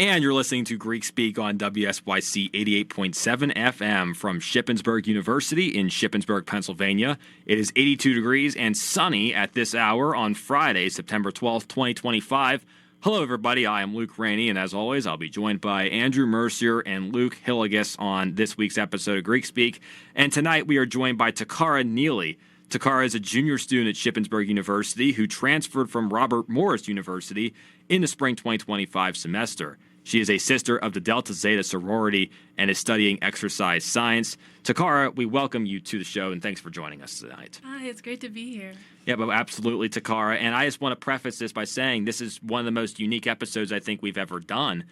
And you're listening to Greek Speak on WSYC 88.7 FM from Shippensburg University in Shippensburg, Pennsylvania. It is 82 degrees and sunny at this hour on Friday, September 12th, 2025. Hello, everybody. I am Luke Rainey, and as always, I'll be joined by Andrew Mercier and Luke Hillegass on this week's episode of Greek Speak. And tonight we are joined by Takara Neeley. Takara is a junior student at Shippensburg University who transferred from Robert Morris University in the spring 2025 semester. She is a sister of the Delta Zeta sorority and is studying exercise science. Takara, we welcome you to the show, and thanks for joining us tonight. Hi, it's great to be here. Yeah, but absolutely, Takara. And I just want to preface this by saying this is one of the most unique episodes I think we've ever done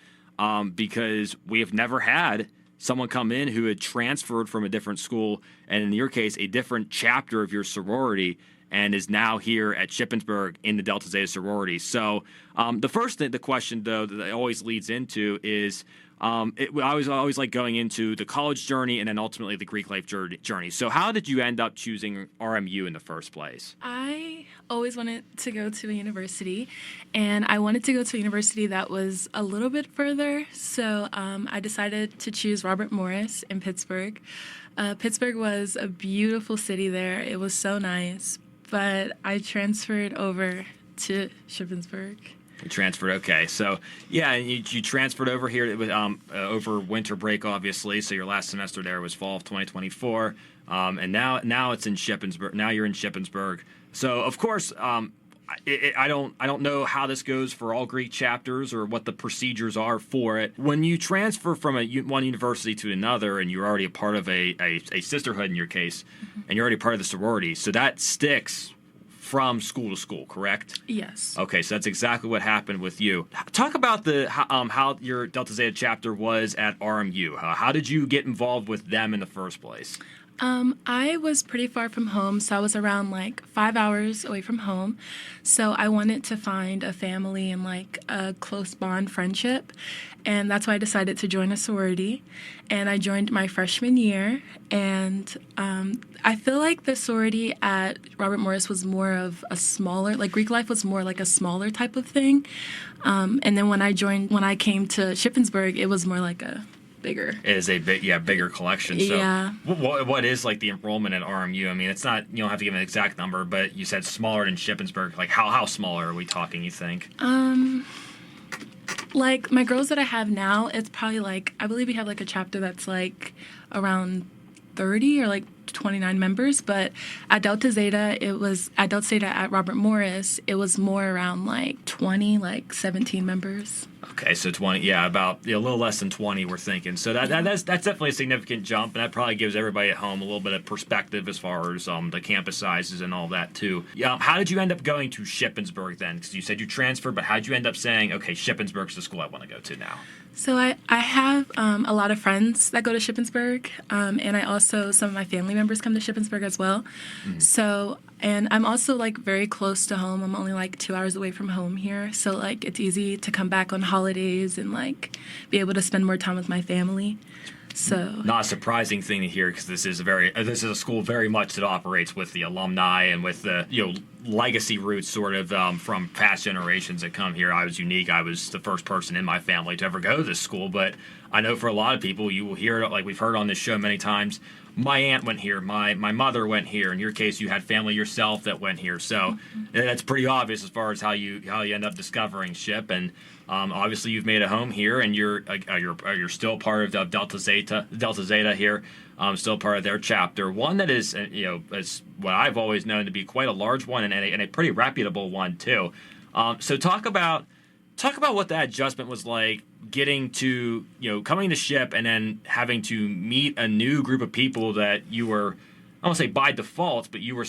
because we have never had someone come in who had transferred from a different school, and in your case, a different chapter of your sorority, and is now here at Shippensburg in the Delta Zeta sorority. So the question, though, that always leads into is I was always like going into the college journey and then ultimately the Greek life journey. So how did you end up choosing RMU in the first place? I always wanted to go to a university, and I wanted to go to a university that was a little bit further. So I decided to choose Robert Morris in Pittsburgh. Pittsburgh was a beautiful city there. It was so nice. But I transferred over to Shippensburg. You transferred, okay. So, yeah, you transferred over here over winter break, obviously. So your last semester there was fall of 2024. And now it's in Shippensburg. Now you're in Shippensburg. So, of course, I don't know how this goes for all Greek chapters or what the procedures are for it. When you transfer from one university to another, and you're already a part of a sisterhood in your case, and you're already part of the sorority, so that sticks from school to school, correct? Yes. Okay, so that's exactly what happened with you. Talk about how your Delta Zeta chapter was at RMU. How did you get involved with them in the first place? I was pretty far from home, so I was around 5 hours away from home. So I wanted to find a family and a close bond friendship. And that's why I decided to join a sorority. And I joined my freshman year. And I feel like the sorority at Robert Morris was more of a smaller, Greek life was more like a smaller type of thing. And then when I came to Shippensburg, it was more like a bigger. It is a bigger collection. So yeah. What is the enrollment at RMU? I mean, it's not, you don't have to give an exact number, but you said smaller than Shippensburg. How smaller are we talking, you think? My girls that I have now, it's probably I believe we have a chapter that's around 30 or 29 members, but at Delta Zeta at Robert Morris, it was more around 20, 17 members. Okay, so 20, about a little less than 20 we're thinking. So that's definitely a significant jump, and that probably gives everybody at home a little bit of perspective as far as the campus sizes and all that too. How did you end up going to Shippensburg then? Because you said you transferred, but how did you end up saying, okay, Shippensburg's the school I want to go to now? So I have a lot of friends that go to Shippensburg, and I also, some of my family members come to Shippensburg as well. Mm-hmm. So, and I'm also very close to home. I'm only 2 hours away from home here. So it's easy to come back on holidays and be able to spend more time with my family. So not a surprising thing to hear, because this is a school very much that operates with the alumni and with the legacy roots sort of from past generations that come here. I was unique. I was the first person in my family to ever go to this school, but I know for a lot of people, you will hear it we've heard on this show many times. My aunt went here. My mother went here. In your case, you had family yourself that went here. So that's pretty obvious as far as how you end up discovering Ship. And obviously, you've made a home here, and you're still part of Delta Zeta here. Still part of their chapter. One that is is what I've always known to be quite a large one and a pretty reputable one too. So talk about what that adjustment was like, getting to, coming to Ship and then having to meet a new group of people that you were, I don't want to say by default, but you were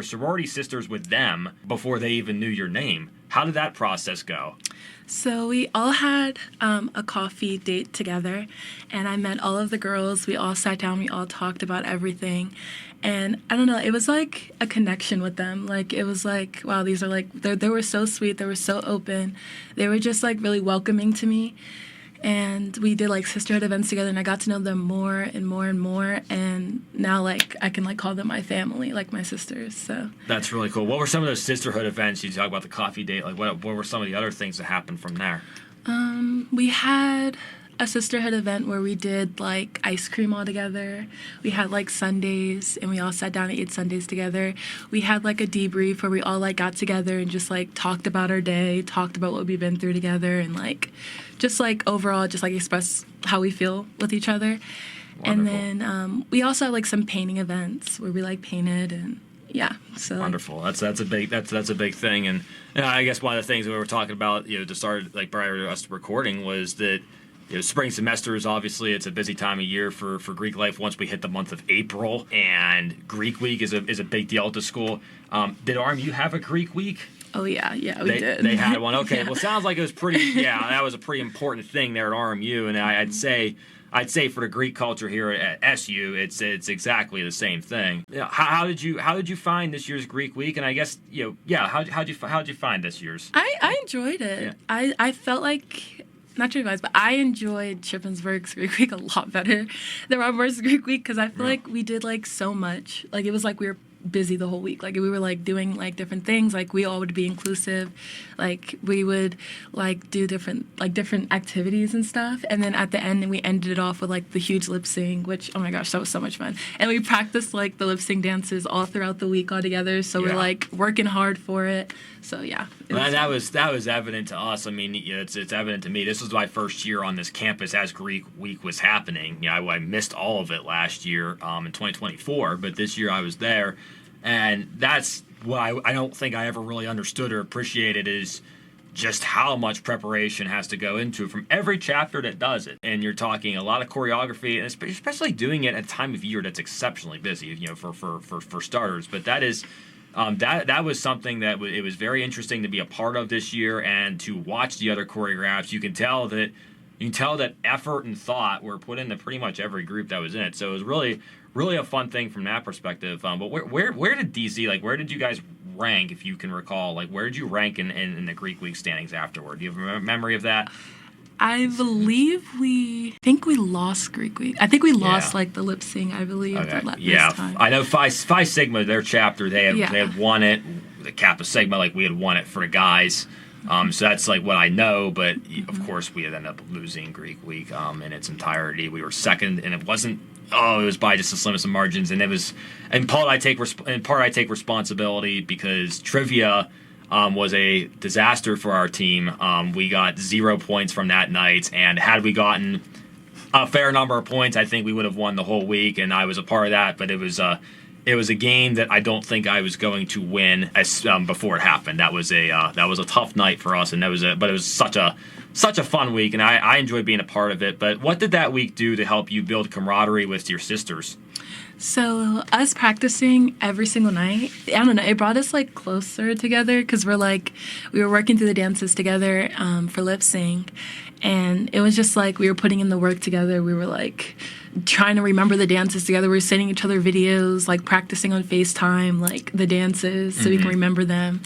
sorority sisters with them before they even knew your name. How did that process go? So we all had a coffee date together, and I met all of the girls. We all sat down. We all talked about everything. And I don't know, it was a connection with them. It was wow, these are they were so sweet. They were so open. They were just really welcoming to me. And we did sisterhood events together, and I got to know them more and more and more. And now I can call them my family, my sisters. So that's really cool. What were some of those sisterhood events? You talk about the coffee date. What were some of the other things that happened from there? We had a sisterhood event where we did like ice cream all together. We had like Sundays and we all sat down and ate Sundays together. We had like a debrief where we all like got together and just like talked about our day, talked about what we've been through together, and like just like overall just like express how we feel with each other. Wonderful. And then we also had like some painting events where we like painted, and yeah, so Wonderful. That's a big thing, and I guess one of the things we were talking about, to start like prior to us recording, was that spring semester is obviously it's a busy time of year for Greek life. Once we hit the month of April, and Greek week is a big deal at the school. Did RMU have a Greek week? Oh yeah, we did. They had one. Okay, Yeah. well, sounds like it was pretty. Yeah, that was a pretty important thing there at RMU, and I'd say for the Greek culture here at SU, it's exactly the same thing. How did you find this year's Greek week? And I guess how'd you find this year's? I enjoyed it. Yeah. I felt like, not to advise, but I enjoyed Shippensburg's Greek week a lot better than Robert's Greek week, because I feel like we did like so much. Like it was like we were busy the whole week. Like we were like doing like different things. Like we all would be inclusive. Like we would like do different activities and stuff. And then at the end, we ended it off with like the huge lip sync, which, oh my gosh, that was so much fun. And we practiced like the lip sync dances all throughout the week all together. So we're like working hard for it. So yeah. That was evident to us. I mean, it's evident to me. This was my first year on this campus as Greek week was happening. I missed all of it last year in 2024, but this year I was there. And that's what I don't think I ever really understood or appreciated, is just how much preparation has to go into it from every chapter that does it. And you're talking a lot of choreography, and especially doing it at a time of year that's exceptionally busy, for starters. But that is that was something that it was very interesting to be a part of this year, and to watch the other choreographs. You can tell that effort and thought were put into pretty much every group that was in it. So it was really a fun thing from that perspective. But where did DZ, like, where did you guys rank, if you can recall? Like, where did you rank in the Greek week standings afterward? Do you have a memory of that? I believe we lost Greek week. I think we lost like the lip sync, I believe. Okay. This time. I know Phi Sigma, their chapter, they had won it. The Kappa Sigma, like, we had won it for the guys. So that's like what I know, but of course we had ended up losing Greek week in its entirety. We were second, and it wasn't. It was by just the slimmest of margins, and it was. In part, I take responsibility, because trivia was a disaster for our team. We got 0 points from that night, and had we gotten a fair number of points, I think we would have won the whole week, and I was a part of that. But it was a game that I don't think I was going to win before it happened. That was a tough night for us, and but it was such a fun week, and I enjoyed being a part of it. But what did that week do to help you build camaraderie with your sisters? So us practicing every single night, I don't know, it brought us like closer together, because we were working through the dances together for lip sync, and it was just like we were putting in the work together. We were like trying to remember the dances together. We were sending each other videos, like practicing on FaceTime, like the dances, so we can remember them.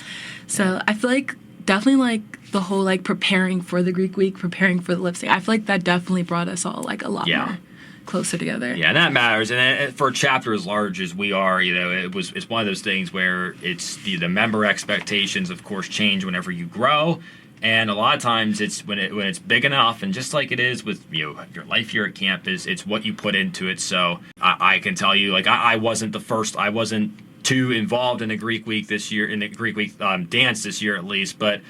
So I feel like definitely like the whole like preparing for the Greek week, preparing for the lip sync, I feel like that definitely brought us all like a lot more closer together. Yeah, and that matters. And for a chapter as large as we are, it's one of those things where it's the member expectations, of course, change whenever you grow. And a lot of times it's when it's big enough, and just like it is with your life here at campus, it's what you put into it. So I can tell you, like, I wasn't too involved in the Greek week this year, in the Greek week dance this year at least, but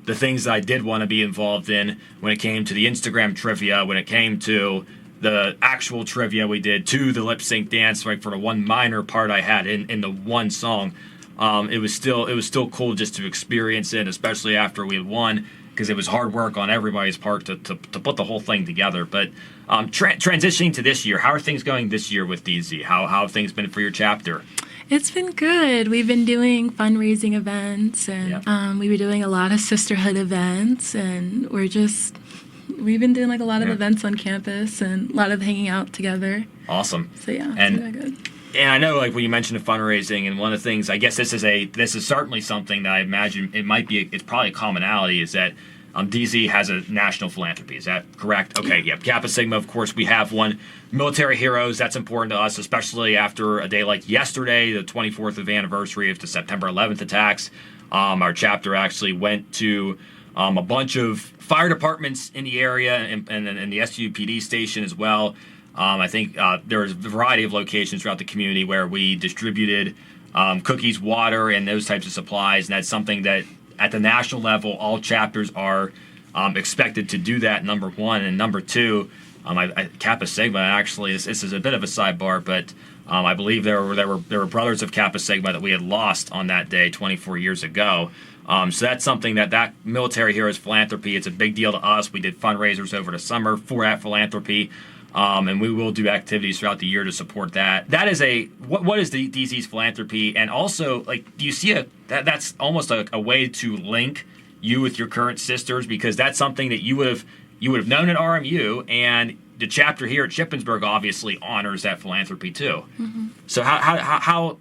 the things that I did want to be involved in when it came to the Instagram trivia, when it came to the actual trivia we did, to the lip sync dance, like for the one minor part I had in the one song, it was still cool just to experience it, especially after we had won, because it was hard work on everybody's part to put the whole thing together. But transitioning to this year, how are things going this year with DZ? How have things been for your chapter? It's been good. We've been doing fundraising events, and we've been doing a lot of sisterhood events, and we've been doing like a lot of events on campus and a lot of hanging out together. Awesome. So yeah, it's been good. And I know, like, when you mentioned the fundraising, and one of the things, I guess this is certainly something that I imagine it's probably a commonality, is that DZ has a national philanthropy. Is that correct? Okay, yeah. Kappa Sigma, of course, we have one. Military heroes, that's important to us, especially after a day like yesterday, the 24th anniversary of the September 11th attacks. Our chapter actually went to a bunch of fire departments in the area, and the SUPD station as well. I think there's a variety of locations throughout the community where we distributed cookies, water, and those types of supplies. And that's something that at the national level, all chapters are expected to do that, number one. And number two, Kappa Sigma, actually, this is a bit of a sidebar, but I believe there were brothers of Kappa Sigma that we had lost on that day 24 years ago. So that's something that Military Heroes Philanthropy, it's a big deal to us. We did fundraisers over the summer for that philanthropy. And we will do activities throughout the year to support that. That is what is the DC's philanthropy, and also do you see that's almost a way to link you with your current sisters, because that's something that you would have known at RMU, and the chapter here at Shippensburg obviously honors that philanthropy too. Mm-hmm. So how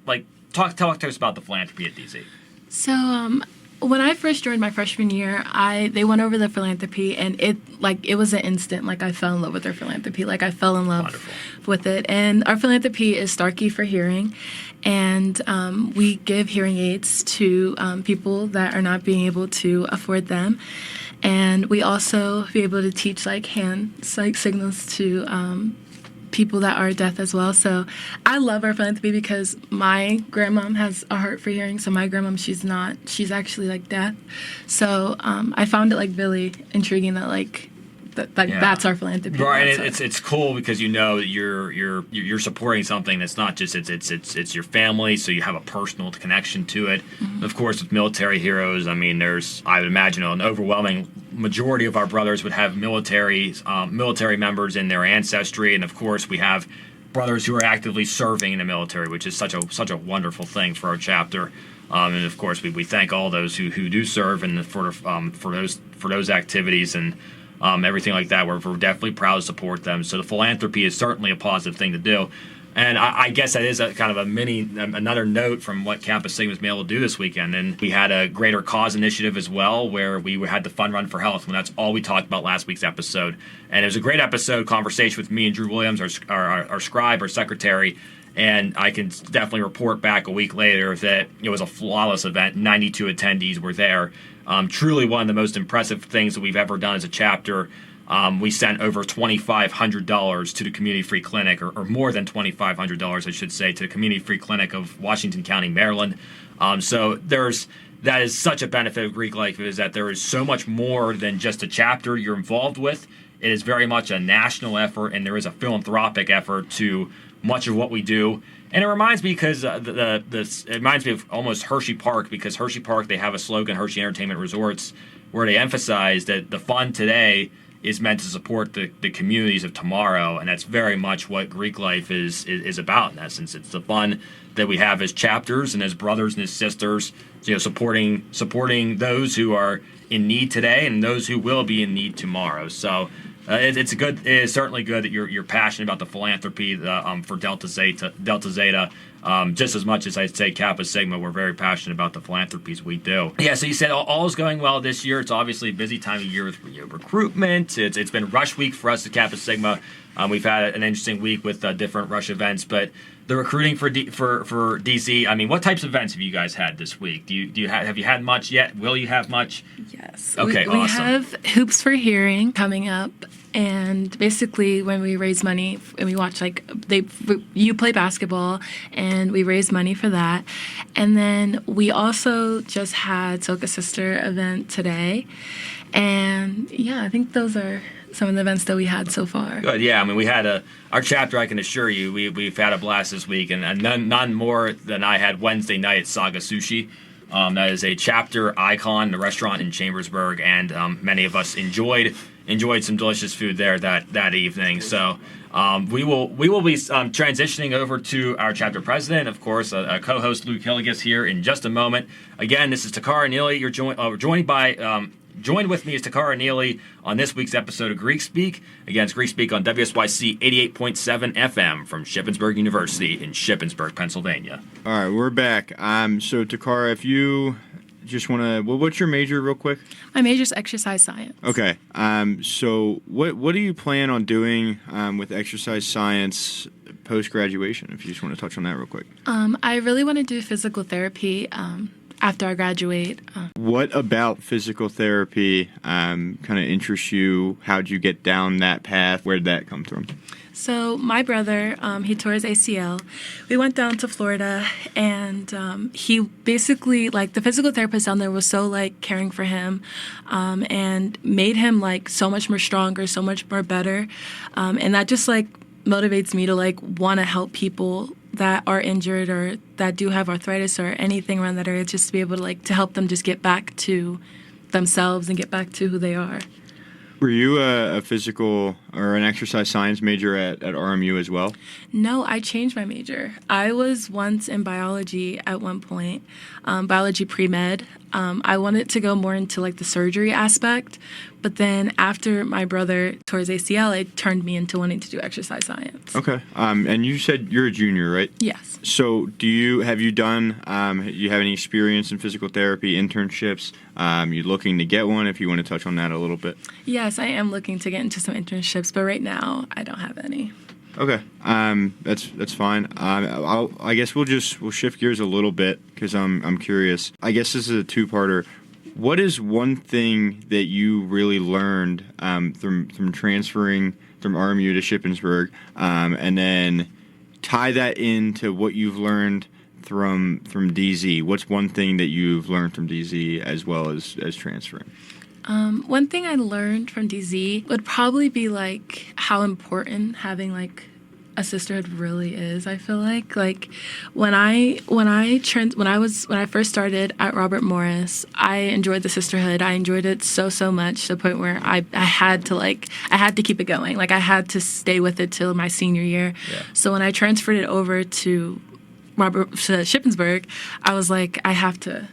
talk to us about the philanthropy at DC. So when I first joined my freshman year, they went over the philanthropy, and it was an instant. I fell in love with their philanthropy. I fell in love with it. And our philanthropy is Starkey for Hearing, and we give hearing aids to people that are not being able to afford them. And we also be able to teach hand signals to people that are deaf as well. So I love our philanthropy because my grandmom has a heart for hearing. So my grandmom, she's actually deaf. So I found it really intriguing that that's our philanthropy. Right, and it's cool because that you're supporting something that's not just it's your family, so you have a personal connection to it. Mm-hmm. Of course, with Military Heroes, I would imagine an overwhelming majority of our brothers would have military members in their ancestry, and of course we have brothers who are actively serving in the military, which is such a wonderful thing for our chapter. And of course we thank all those who do serve and for those activities and everything like that. We're definitely proud to support them. So the philanthropy is certainly a positive thing to do. And I guess that is a kind of another note from what Kappa Sigma was able to do this weekend. And we had a Greater Cause initiative as well, where we had the Fun Run for Health, and that's all we talked about last week's episode. And it was a great episode, conversation with me and Drew Williams, our scribe, our secretary. And I can definitely report back a week later that it was a flawless event. 92 attendees were there. Truly one of the most impressive things that we've ever done as a chapter. We sent over $2,500 to the Community Free Clinic, or more than $2,500, I should say, to the Community Free Clinic of Washington County, Maryland. So that is such a benefit of Greek life, is that there is so much more than just a chapter you're involved with. It is very much a national effort, and there is a philanthropic effort to much of what we do. And it reminds me because it reminds me of almost Hershey Park, because Hershey Park, they have a slogan, Hershey Entertainment Resorts, where they emphasize that the fun today is meant to support the communities of tomorrow, and that's very much what Greek life is about in essence. It's the fun that we have as chapters and as brothers and as sisters, supporting those who are in need today and those who will be in need tomorrow. So it is certainly good that you're passionate about the philanthropy for Delta Zeta. Just as much as I'd say Kappa Sigma, we're very passionate about the philanthropies we do. Yeah, so you said all is going well this year. It's obviously a busy time of year with recruitment. It's been rush week for us at Kappa Sigma. We've had an interesting week with different rush events, but the recruiting for DC. What types of events have you guys had this week? Have you had much yet? Will you have much? Yes. Okay, we awesome. have Hoops for Hearing coming up. And basically, when we raise money, and we watch you play basketball, and we raise money for that. And then we also just had Soka Sister event today, and I think those are some of the events that we had so far. Good, yeah. We had our chapter. I can assure you, we've had a blast this week, and none more than I had Wednesday night at Saga Sushi. That is a chapter icon, the restaurant in Chambersburg, and many of us enjoyed some delicious food there that evening. So we will be transitioning over to our chapter president, of course, a co-host Luke Hillegass here in just a moment. Again, this is Takara Neeley. You're joined with me is Takara Neeley on this week's episode of Greek Speak. Again, it's Greek Speak on WSYC 88.7 FM from Shippensburg University in Shippensburg, Pennsylvania. All right, we're back. So Takara, if you just want to, what's your major real quick? My major is exercise science. Okay. So what do you plan on doing with exercise science post-graduation, if you just want to touch on that real quick? I really want to do physical therapy. after I graduate. What about physical therapy kind of interests you? How'd you get down that path? Where'd that come from? So my brother, he tore his ACL. We went down to Florida, and he basically, like, the physical therapist down there was so, like, caring for him, and made him, like, so much more stronger, so much more better. And that just, like, motivates me to, like, want to help people that are injured or that do have arthritis or anything around that area, just to be able to, like, to help them just get back to themselves and get back to who they are. Were you a physical or an exercise science major at RMU as well? No, I changed my major. I was once in biology at one point, biology pre-med. I wanted to go more into like the surgery aspect, but then after my brother tore his ACL, it turned me into wanting to do exercise science. Okay. And you said you're a junior, right? Yes. So have you done, you have any experience in physical therapy, internships? You looking to get one, if you want to touch on that a little bit? Yes, I am looking to get into some internships, but right now I don't have any. Okay, that's fine. I guess we'll shift gears a little bit because I'm curious. I guess this is a two-parter. What is one thing that you really learned from transferring from RMU to Shippensburg, and then tie that into what you've learned from DZ? What's one thing that you've learned from DZ as well as transferring? One thing I learned from DZ would probably be like how important having like a sisterhood really is. I feel like when I first started at Robert Morris, I enjoyed the sisterhood. I enjoyed it so much to the point where I had to keep it going. Like I had to stay with it till my senior year. Yeah. So when I transferred it over to Shippensburg, I was like, I have to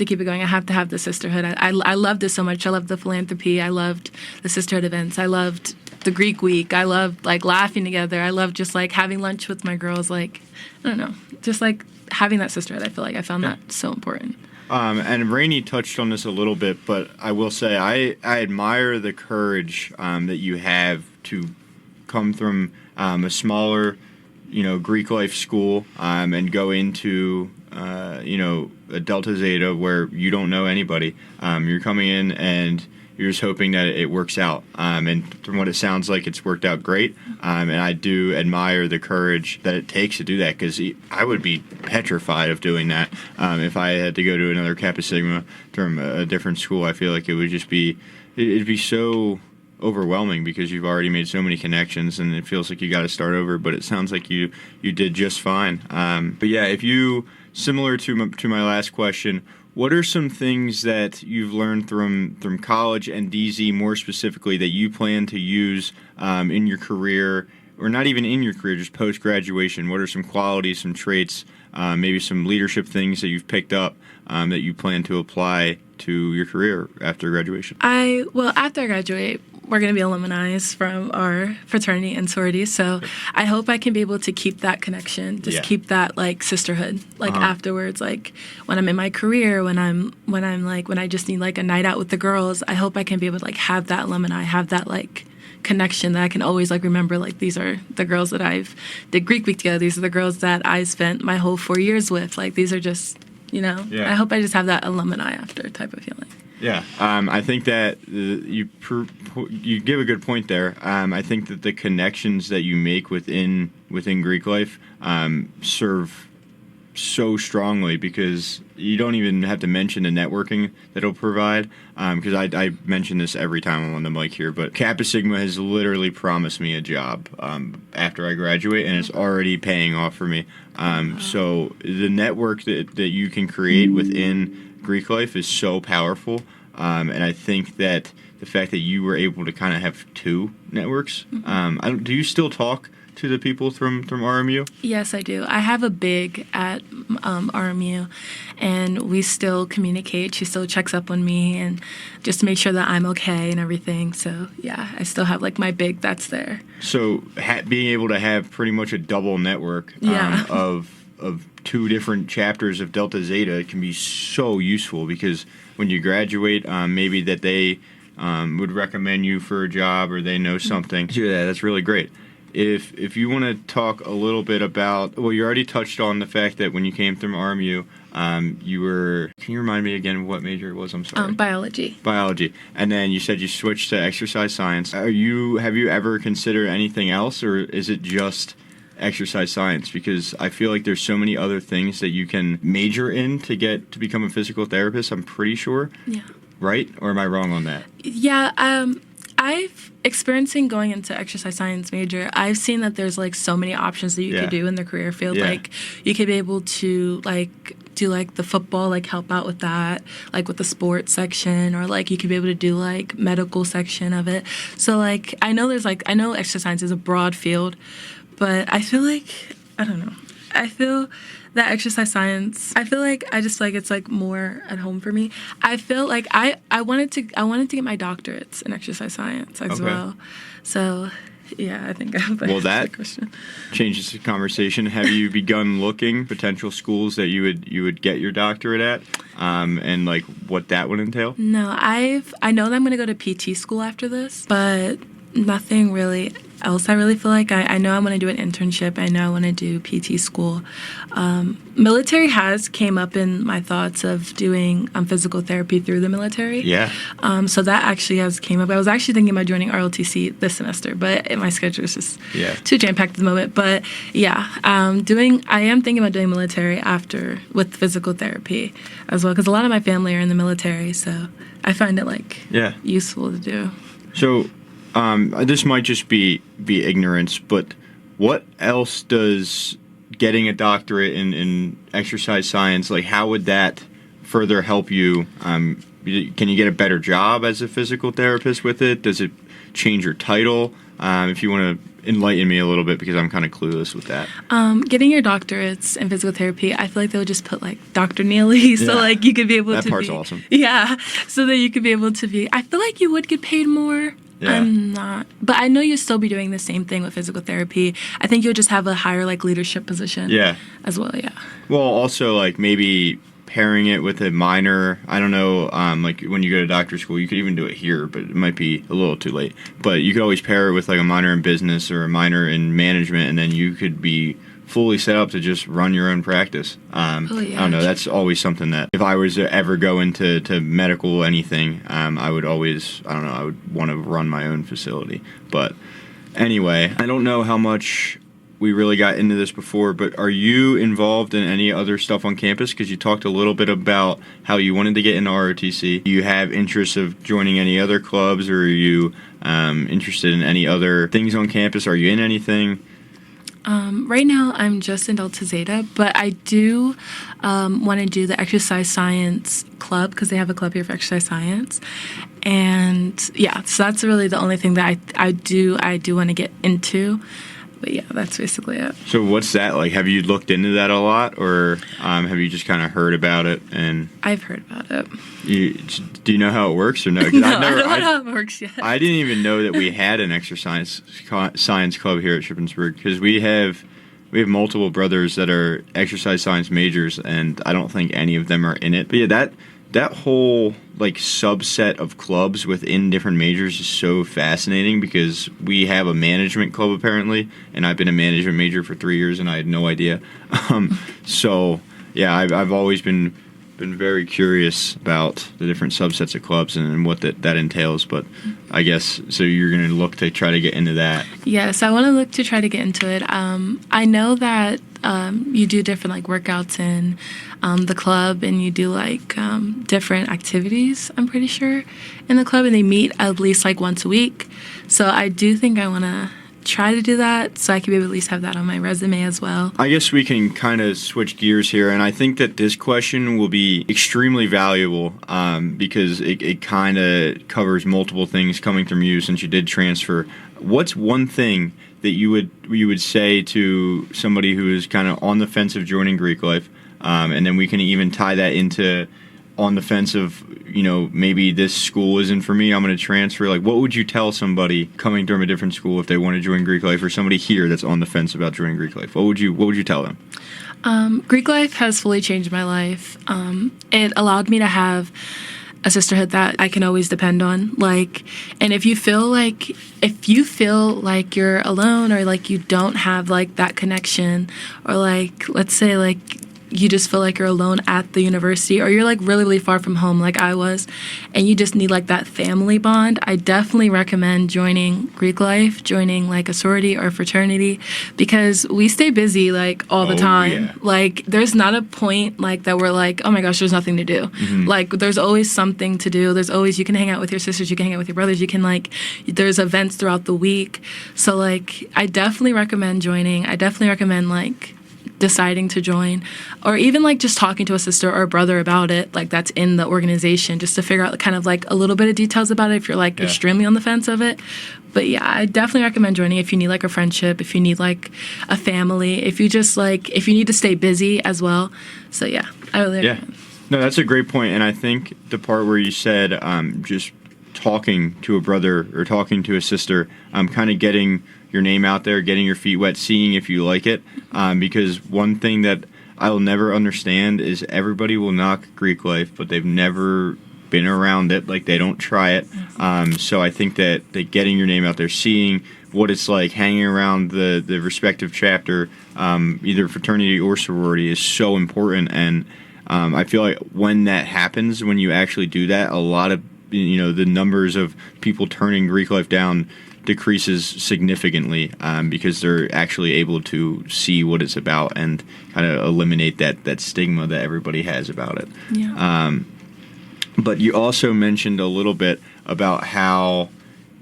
keep it going. I have to have the sisterhood. I loved it so much. I loved the philanthropy. I loved the sisterhood events. I loved the Greek week. I loved like laughing together. I loved just like having lunch with my girls. Like, I don't know, just like having that sisterhood. I feel like I found that so important. And Rainey touched on this a little bit, but I will say I admire the courage that you have to come from a smaller, Greek life school and go into a Delta Zeta where you don't know anybody. You're coming in and you're just hoping that it works out. And from what it sounds like, it's worked out great. And I do admire the courage that it takes to do that, because I would be petrified of doing that if I had to go to another Kappa Sigma from a different school. I feel like it would just be, it'd be so overwhelming because you've already made so many connections and it feels like you got to start over. But it sounds like you did just fine. But yeah, similar to my last question, what are some things that you've learned from college and DZ more specifically that you plan to use in your career, or not even in your career, just post-graduation? What are some qualities, some traits, maybe some leadership things that you've picked up that you plan to apply to your career after graduation? After I graduate, we're going to be alumni from our fraternity and sorority, so I hope I can be able to keep that connection, keep that like sisterhood, like afterwards, like when I'm in my career, when I just need like a night out with the girls. I hope I can be able to like have that alumni, have that like connection that I can always like remember, like these are the girls that I've did Greek week together. These are the girls that I spent my whole 4 years with. Like these are just, I hope I just have that alumni after type of feeling. Yeah, I think that you give a good point there. I think that the connections that you make within Greek life serve so strongly, because you don't even have to mention the networking that it'll provide. Because I mention this every time I'm on the mic here, but Kappa Sigma has literally promised me a job after I graduate, and it's already paying off for me. So the network that you can create within Greek life is so powerful, and I think that the fact that you were able to kind of have two networks. Do you still talk to the people from RMU? Yes, I do. I have a big at RMU, and we still communicate. She still checks up on me and just to make sure that I'm okay and everything. So yeah, I still have like my big that's there. So being able to have pretty much a double network of two different chapters of Delta Zeta can be so useful, because when you graduate, maybe that they would recommend you for a job or they know something. Yeah, that's really great. if you want to talk a little bit about, well, you already touched on the fact that when you came from RMU, you were, can you remind me again what major it was? I'm sorry. Biology. Biology. And then you said you switched to exercise science. Have you ever considered anything else, or is it just exercise science? Because I feel like there's so many other things that you can major in to become a physical therapist, I'm pretty sure. Yeah. Right? Or am I wrong on that? Yeah, I've experiencing going into exercise science major. I've seen that there's like so many options that you could do in the career field. Yeah. Like you could be able to like do like the football, like help out with that, like with the sports section, or like you could be able to do like medical section of it. So like I know exercise science is a broad field, but I feel like I don't know. I feel that exercise science, I feel like I just like it's like more at home for me. I feel like I wanted to get my doctorates in exercise science as well. So yeah, I think well, that question changes the conversation. Have you begun looking potential schools that you would get your doctorate at, and like what that would entail? No, I know that I'm going to go to PT school after this, but nothing really else. I really feel like I know I want to do an internship. I know I want to do PT school. Military has came up in my thoughts of doing physical therapy through the military. Yeah. So that actually has came up. I was actually thinking about joining ROTC this semester, but my schedule is just too jam-packed at the moment. But yeah, I am thinking about doing military after with physical therapy as well, because a lot of my family are in the military, so I find it like useful to do. So this might just be ignorance, but what else does getting a doctorate in exercise science, like how would that further help you? Can you get a better job as a physical therapist with it? Does it change your title? If you want to enlighten me a little bit, because I'm kind of clueless with that. Getting your doctorates in physical therapy, I feel like they would just put like Dr. Neeley, so like you could be able to that part's awesome. Yeah, so that you could be able to be. I feel like you would get paid more. Yeah. I'm not, but I know you'll still be doing the same thing with physical therapy. I think you'll just have a higher like leadership position. As well. Yeah. Well, also like maybe pairing it with a minor. I don't know. Like when you go to doctor school, you could even do it here, but it might be a little too late. But you could always pair it with like a minor in business or a minor in management, and then you could be fully set up to just run your own practice. I don't know. That's always something that if I was to ever go into medical anything, I would always, I don't know, I would want to run my own facility. But anyway, I don't know how much we really got into this before, but are you involved in any other stuff on campus? Because you talked a little bit about how you wanted to get into ROTC. Do you have interest of joining any other clubs, or are you interested in any other things on campus? Are you in anything? Right now, I'm just in Delta Zeta, but I do want to do the exercise science club, because they have a club here for exercise science. And yeah, so that's really the only thing that I do want to get into. But yeah, that's basically it. So what's that like? Have you looked into that a lot, or have you just kind of heard about it? And I've heard about it. Do you know how it works or no? No, I don't know how it works yet. I didn't even know that we had an exercise science club here at Shippensburg, because we have multiple brothers that are exercise science majors, and I don't think any of them are in it. But yeah, that whole like subset of clubs within different majors is so fascinating, because we have a management club apparently, and I've been a management major for 3 years and I had no idea. So yeah, I've always been very curious about the different subsets of clubs and what that entails. But I guess so you're going to look to try to get into that. Yes, I want to look to try to get into it. I know that you do different like workouts in the club, and you do like different activities, I'm pretty sure, in the club, and they meet at least like once a week. So I do think I want to try to do that, so I can maybe at least have that on my resume as well. I guess we can kind of switch gears here, and I think that this question will be extremely valuable because it kind of covers multiple things coming from you since you did transfer. What's one thing that you would say to somebody who is kind of on the fence of joining Greek life, and then we can even tie that into on the fence of, you know, maybe this school isn't for me, I'm going to transfer. Like, what would you tell somebody coming from a different school if they want to join Greek life, or somebody here that's on the fence about joining Greek life? What would you tell them? Greek life has fully changed my life. It allowed me to have a sisterhood that I can always depend on. Like, and if you feel like you're alone, or like you don't have like that connection, or like, let's say like you just feel like you're alone at the university, or you're like really, really far from home like I was, and you just need like that family bond, I definitely recommend joining Greek life, joining like a sorority or a fraternity, because we stay busy like all the time. Yeah. Like there's not a point like that we're like, oh my gosh, there's nothing to do. Mm-hmm. Like there's always something to do. There's always, you can hang out with your sisters, you can hang out with your brothers, you can like, there's events throughout the week. So like I definitely recommend joining. I definitely recommend like deciding to join, or even like just talking to a sister or a brother about it, like that's in the organization, just to figure out kind of like a little bit of details about it if you're like extremely on the fence of it. But yeah, I definitely recommend joining if you need like a friendship, if you need like a family, if you just like, if you need to stay busy as well. So yeah, I really recommend. No, that's a great point. And I think the part where you said just talking to a brother or talking to a sister, kind of getting your name out there, getting your feet wet, seeing if you like it. Because one thing that I'll never understand is everybody will knock Greek life, but they've never been around it. Like they don't try it. So I think that getting your name out there, seeing what it's like, hanging around the respective chapter, either fraternity or sorority, is so important. And I feel like when that happens, when you actually do that, a lot of the numbers of people turning Greek life down decreases significantly, because they're actually able to see what it's about and kind of eliminate that stigma that everybody has about it. Yeah. But you also mentioned a little bit about how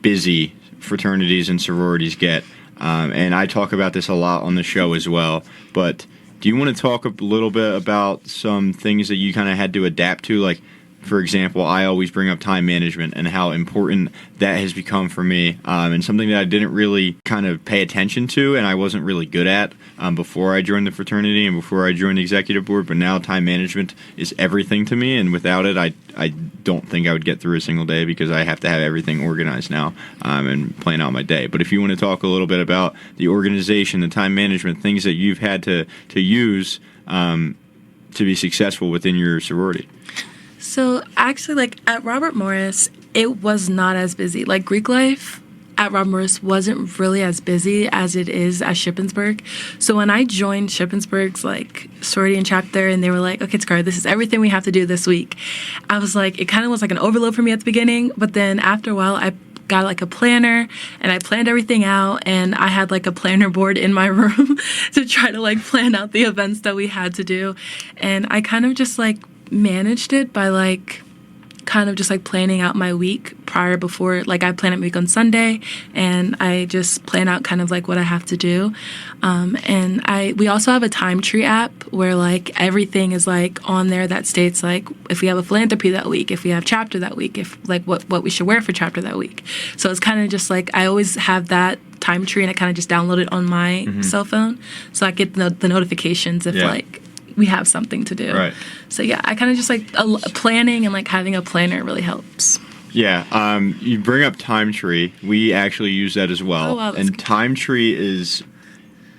busy fraternities and sororities get, and I talk about this a lot on the show as well. But do you want to talk a little bit about some things that you kind of had to adapt to? Like, for example, I always bring up time management and how important that has become for me, and something that I didn't really kind of pay attention to and I wasn't really good at before I joined the fraternity and before I joined the executive board. But now time management is everything to me, and without it, I don't think I would get through a single day, because I have to have everything organized now and plan out my day. But if you want to talk a little bit about the organization, the time management, things that you've had to use to be successful within your sorority. So actually, like at Robert Morris, it was not as busy. Like Greek life at Robert Morris wasn't really as busy as it is at Shippensburg. So when I joined Shippensburg's like sorority and chapter, and they were like, okay, Takara, this is everything we have to do this week, I was like, it kind of was like an overload for me at the beginning. But then after a while, I got like a planner and I planned everything out, and I had like a planner board in my room to try to like plan out the events that we had to do. And I kind of just like managed it by like kind of just like planning out my week before, like I plan out my week on Sunday, and I just plan out kind of like what I have to do. And we also have a time tree app where like everything is like on there that states like if we have a philanthropy that week, if we have chapter that week, if like what we should wear for chapter that week. So it's kind of just like I always have that time tree, and I kind of just download it on my cell phone, so I get the notifications if like we have something to do. Right. So yeah, I kind of just like planning and like having a planner really helps. Yeah. You bring up Time Tree. We actually use that as well. Oh, wow, that's and good. Time Tree is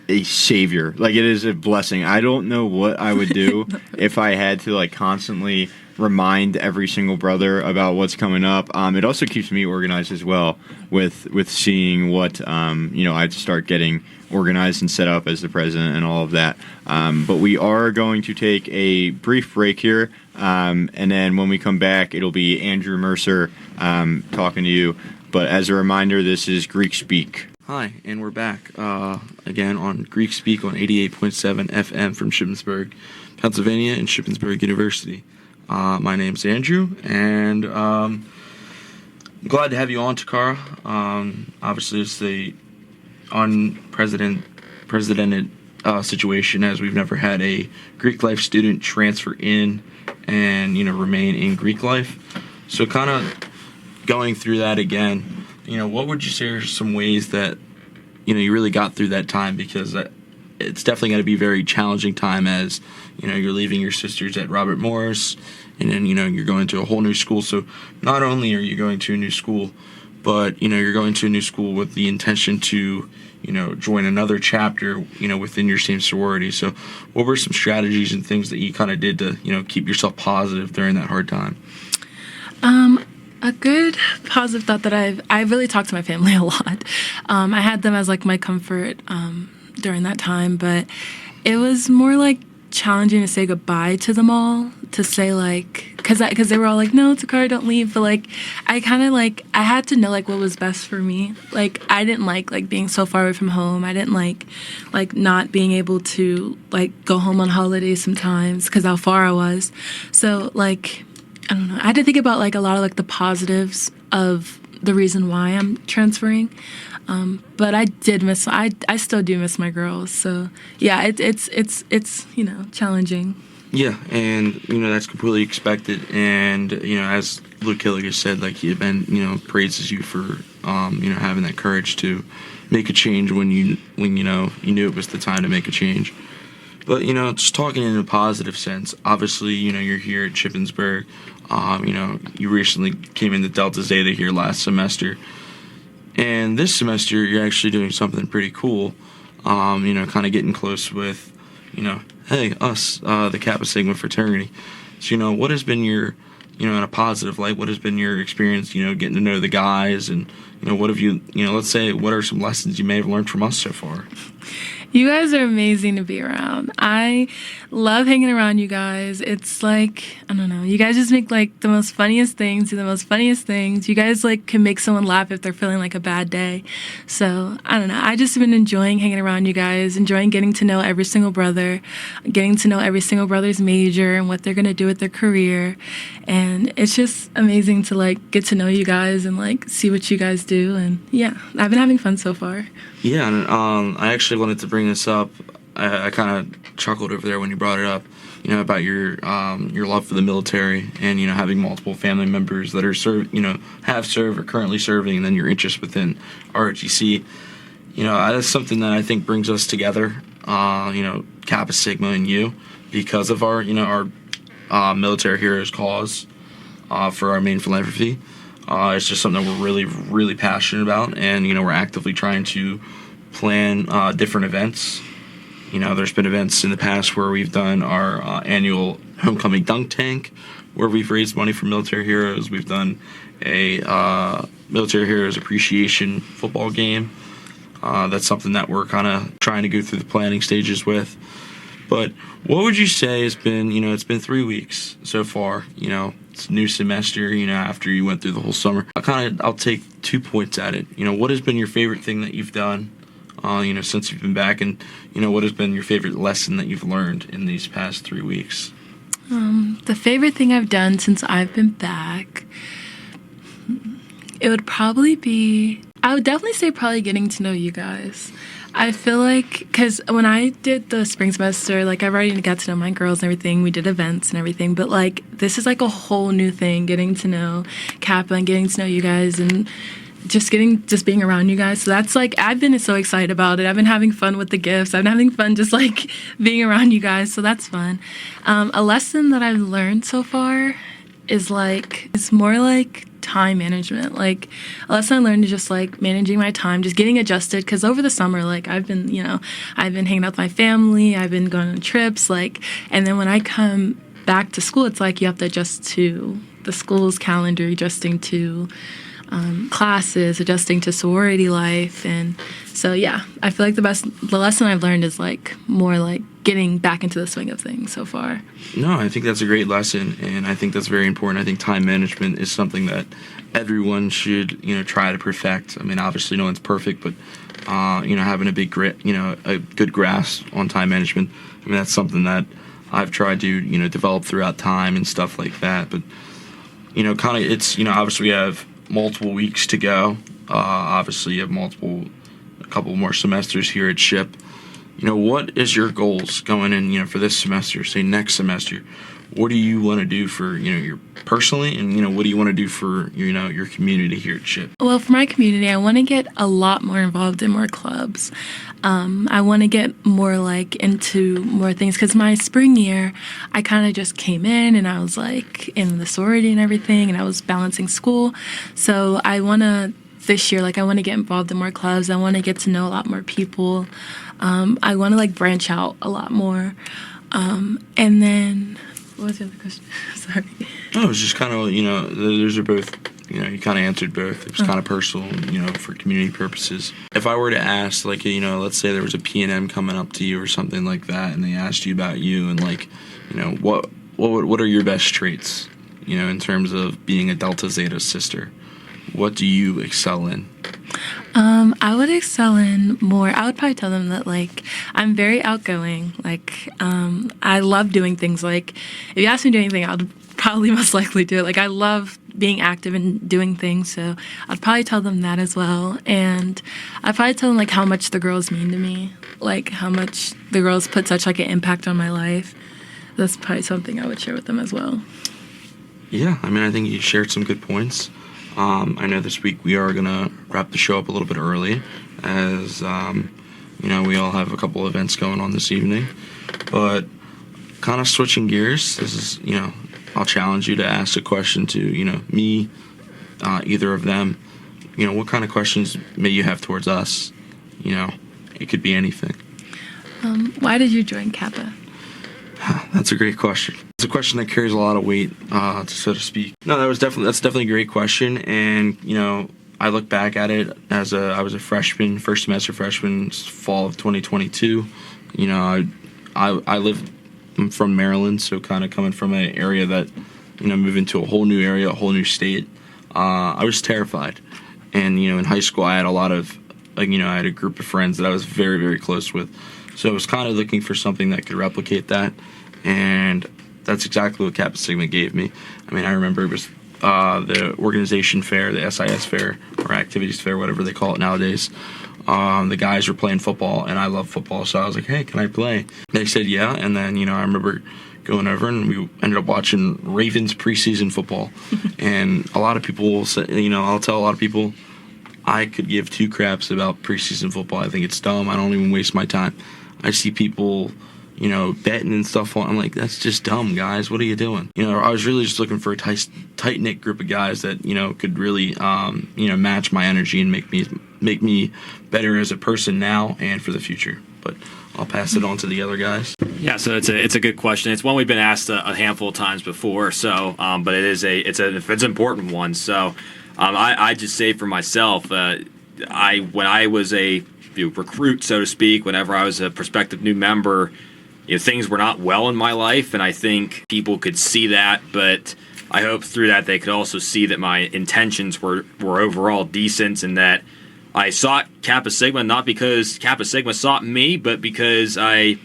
a savior. Like, it is a blessing. I don't know what I would do if I had to like constantly remind every single brother about what's coming up. It also keeps me organized as well with seeing what I have to start getting organized and set up as the president and all of that. But we are going to take a brief break here, and then when we come back, it'll be Andrew Mercier talking to you. But as a reminder, this is Greek Speak. Hi, and we're back again on Greek Speak on 88.7 FM from Shippensburg, Pennsylvania, and Shippensburg University. My name's Andrew, and I'm glad to have you on, Takara. Obviously, it's the unprecedented situation, as we've never had a Greek life student transfer in and remain in Greek life. So, kind of going through that again, what would you say are some ways that you really got through that time? Because it's definitely going to be a very challenging time, as you're leaving your sisters at Robert Morris, and then you're going to a whole new school. So not only are you going to a new school, but you're going to a new school with the intention to join another chapter within your same sorority. So what were some strategies and things that you kind of did to keep yourself positive during that hard time? A good positive thought that I really talked to my family a lot. I had them as like my comfort during that time, but it was more like challenging to say goodbye to them all, to say like, because they were all like, no, Takara, don't leave, but like I kind of like I had to know like what was best for me. Like I didn't like being so far away from home. I didn't like not being able to like go home on holidays sometimes because how far I was. So like I don't know. I had to think about like a lot of like the positives of the reason why I'm transferring. But I did miss. I still do miss my girls. So yeah, it's challenging. Yeah, and that's completely expected. And as Luke Hillegass said, like he praises you for having that courage to make a change when you knew it was the time to make a change. But just talking in a positive sense, obviously you're here at Shippensburg. You recently came into Delta Zeta here last semester. And this semester, you're actually doing something pretty cool, kind of getting close with, hey, us, the Kappa Sigma fraternity. So, what has been your, in a positive light, what has been your experience, getting to know the guys and, what have you, let's say, what are some lessons you may have learned from us so far? You guys are amazing to be around. I love hanging around you guys. It's like, I don't know, you guys just make like the most funniest things, do the most funniest things. You guys like can make someone laugh if they're feeling like a bad day. So, I don't know, I just been enjoying hanging around you guys, enjoying getting to know every single brother, getting to know every single brother's major and what they're going to do with their career. And it's just amazing to like get to know you guys and like see what you guys do. And yeah, I've been having fun so far. Yeah, and I actually wanted to bring this up. I kind of chuckled over there when you brought it up, about your love for the military and having multiple family members that are have served or currently serving, and then your interest within ROTC. That's something that I think brings us together. Kappa Sigma and you, because of our military heroes cause for our main philanthropy. It's just something that we're really, really passionate about, and we're actively trying to plan different events. There's been events in the past where we've done our annual homecoming dunk tank, where we've raised money for military heroes. We've done a military heroes appreciation football game. That's something that we're kind of trying to go through the planning stages with. But what would you say has been, it's been 3 weeks so far, it's a new semester, after you went through the whole summer. I'll take 2 points at it. What has been your favorite thing that you've done, since you've been back, and, what has been your favorite lesson that you've learned in these past 3 weeks? The favorite thing I've done since I've been back, it would probably be, I would definitely say probably getting to know you guys. I feel like, because when I did the spring semester, like I've already got to know my girls and everything, we did events and everything, but like this is like a whole new thing, getting to know Kappa and getting to know you guys and just being around you guys. So that's like, I've been so excited about it. I've been having fun with the gifts. I've been having fun just like being around you guys. So that's fun. A lesson that I've learned so far is like, it's more like time management. Like a lesson I learned is just like managing my time, just getting adjusted, because over the summer, like I've been hanging out with my family, I've been going on trips, like, and then when I come back to school, it's like you have to adjust to the school's calendar, adjusting to classes, adjusting to sorority life. And so yeah, I feel like the lesson I've learned is like more like getting back into the swing of things so far. No, I think that's a great lesson, and I think that's very important. I think time management is something that everyone should try to perfect. I mean, obviously no one's perfect, but having a good grasp on time management, I mean, that's something that I've tried to develop throughout time and stuff like that. But kind of it's obviously we have multiple weeks to go. Obviously you have a couple more semesters here at SHIP. What is your goals going in, for this semester, say next semester? What do you want to do for, your personally, and, what do you want to do for, your community here at SHIP? Well, for my community, I want to get a lot more involved in more clubs. I want to get more like into more things, because my spring year, I kind of just came in and I was like in the sorority and everything, and I was balancing school. So I want to, this year, like I want to get involved in more clubs. I want to get to know a lot more people. I want to like branch out a lot more. And then, what was the other question? Sorry. No, it was just kind of, those are both, you kind of answered both. It was kind of personal, for community purposes. If I were to ask, like, let's say there was a P&M coming up to you or something like that, and they asked you about you and, like, what are your best traits, in terms of being a Delta Zeta sister? What do you excel in? I would excel in more. I would probably tell them that, like, I'm very outgoing. Like, I love doing things. Like, if you ask me to do anything, I'll probably most likely do it. Like, I love being active and doing things, so I'd probably tell them that as well. And I'd probably tell them, like, how much the girls mean to me. Like, how much the girls put such, like, an impact on my life. That's probably something I would share with them as well. Yeah, I mean, I think you shared some good points. I know this week we are going to wrap the show up a little bit early as, we all have a couple events going on this evening. But kind of switching gears, this is, I'll challenge you to ask a question to, me, either of them. What kind of questions may you have towards us? It could be anything. Why did you join Kappa? That's a great question. It's a question that carries a lot of weight, so to speak. No, that's definitely a great question, and I look back at it as I was a freshman, first semester freshman, fall of 2022. I'm from Maryland, so kind of coming from an area that, moving to a whole new area, a whole new state. I was terrified, and in high school I had a lot of, I had a group of friends that I was very, very close with. So I was kind of looking for something that could replicate that, and that's exactly what Kappa Sigma gave me. I mean, I remember it was the organization fair, the SIS fair, or activities fair, whatever they call it nowadays. The guys were playing football, and I love football, so I was like, hey, can I play? They said yeah, and then, I remember going over, and we ended up watching Ravens preseason football. And a lot of people will say, I'll tell a lot of people, I could give two craps about preseason football. I think it's dumb. I don't even waste my time. I see people, betting and stuff on. I'm like, that's just dumb, guys. What are you doing? I was really just looking for a tight-knit group of guys that, could really, match my energy and make me better as a person now and for the future. But I'll pass it on to the other guys. Yeah, so it's a good question. It's one we've been asked a handful of times before. So, but it's an important one. So, I just say for myself, when I was a recruit, so to speak, whenever I was a prospective new member, things were not well in my life, and I think people could see that, but I hope through that they could also see that my intentions were overall decent, and that I sought Kappa Sigma not because Kappa Sigma sought me, but because I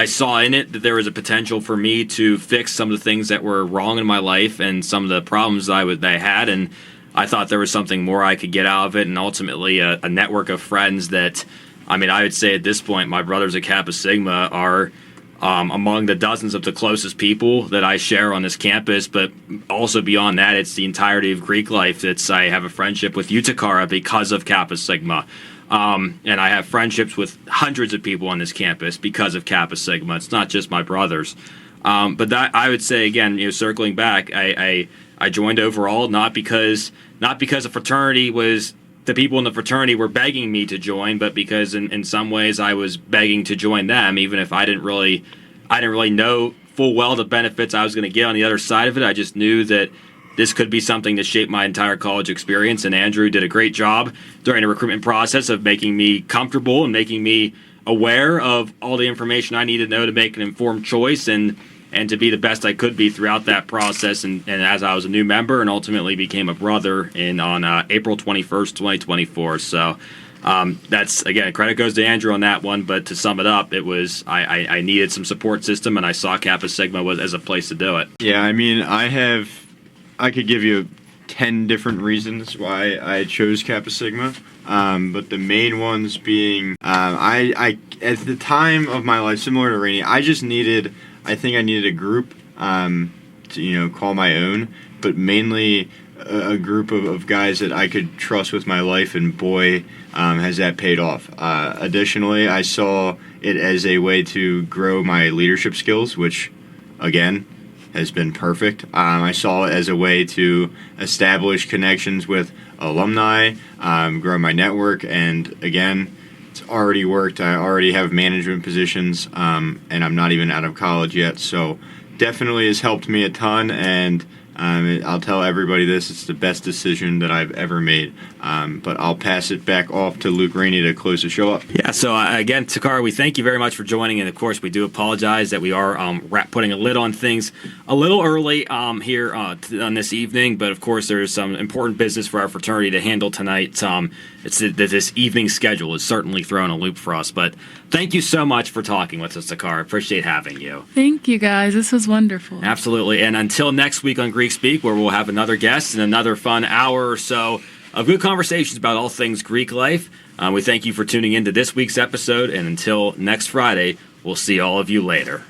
saw in it that there was a potential for me to fix some of the things that were wrong in my life and some of the problems that I had, and I thought there was something more I could get out of it, and ultimately a network of friends that, I would say at this point, my brothers at Kappa Sigma are among the dozens of the closest people that I share on this campus, but also beyond that, it's the entirety of Greek life. I have a friendship with you, Takara, because of Kappa Sigma. And I have friendships with hundreds of people on this campus because of Kappa Sigma. It's not just my brothers. But that, I would say, again, circling back, I joined overall not because the fraternity was the people in the fraternity were begging me to join, but because in some ways I was begging to join them, even if I didn't really know full well the benefits I was going to get on the other side of it. I just knew that this could be something that shaped my entire college experience, and Andrew did a great job during the recruitment process of making me comfortable and making me aware of all the information I needed to know to make an informed choice and to be the best I could be throughout that process, and as I was a new member and ultimately became a brother on April 21st, 2024. So that's, again, credit goes to Andrew on that one, but to sum it up, it was I needed some support system, and I saw Kappa Sigma as a place to do it. Yeah, I could give you 10 different reasons why I chose Kappa Sigma, but the main ones being I at the time of my life, similar to Rainey, I think I needed a group to call my own, but mainly a group of guys that I could trust with my life, and boy, has that paid off. Additionally, I saw it as a way to grow my leadership skills, which, again, has been perfect. I saw it as a way to establish connections with alumni, grow my network, and again, it's already worked. I already have management positions, and I'm not even out of college yet, so definitely has helped me a ton, and I'll tell everybody this. It's the best decision that I've ever made. But I'll pass it back off to Luke Rainey to close the show up. Yeah, so again, Takara, we thank you very much for joining. And, of course, we do apologize that we are putting a lid on things a little early here on this evening. But, of course, there's some important business for our fraternity to handle tonight. It's this evening schedule is certainly throwing a loop for us. But thank you so much for talking with us, Takara. Appreciate having you. Thank you, guys. This was wonderful. Absolutely. And until next week on Greek Speak, where we'll have another guest and another fun hour or so of good conversations about all things Greek life. We thank you for tuning in to this week's episode. And until next Friday, we'll see all of you later.